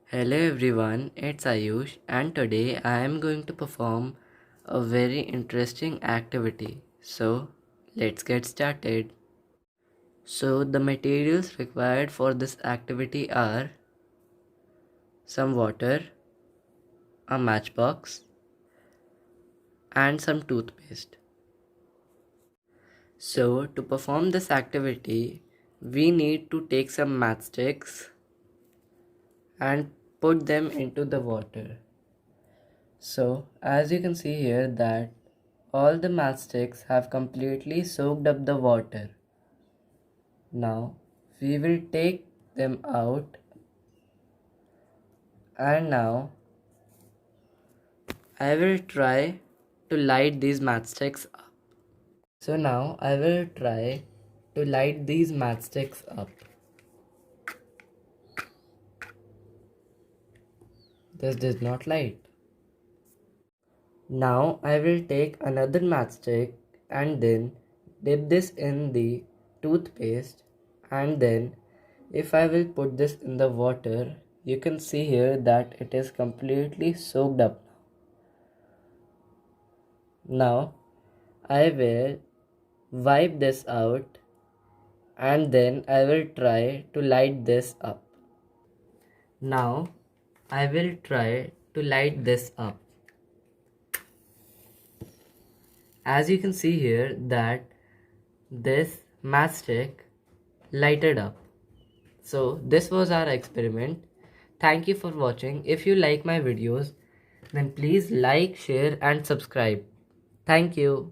Hello everyone, it's Ayush and today I am going to perform a very interesting activity. So, let's get started. So, the materials required for this activity are some water, a matchbox, and some toothpaste. So, to perform this activity, we need to take some matchsticks and put them into the water. So, as you can see here that all the matchsticks have completely soaked up the water. Now, we will take them out and now I will try to light these matchsticks up. So now I will try to light these matchsticks up. This does not light. Now I will take another matchstick and then dip this in the toothpaste, and then if I will put this in the water, you can see here that it is completely soaked up. Now I will wipe this out and then I will try to light this up. Now I will try to light this up. As you can see here that this matchstick lighted up. So this was our experiment. Thank you for watching. If you like my videos, then please like, share and subscribe. Thank you.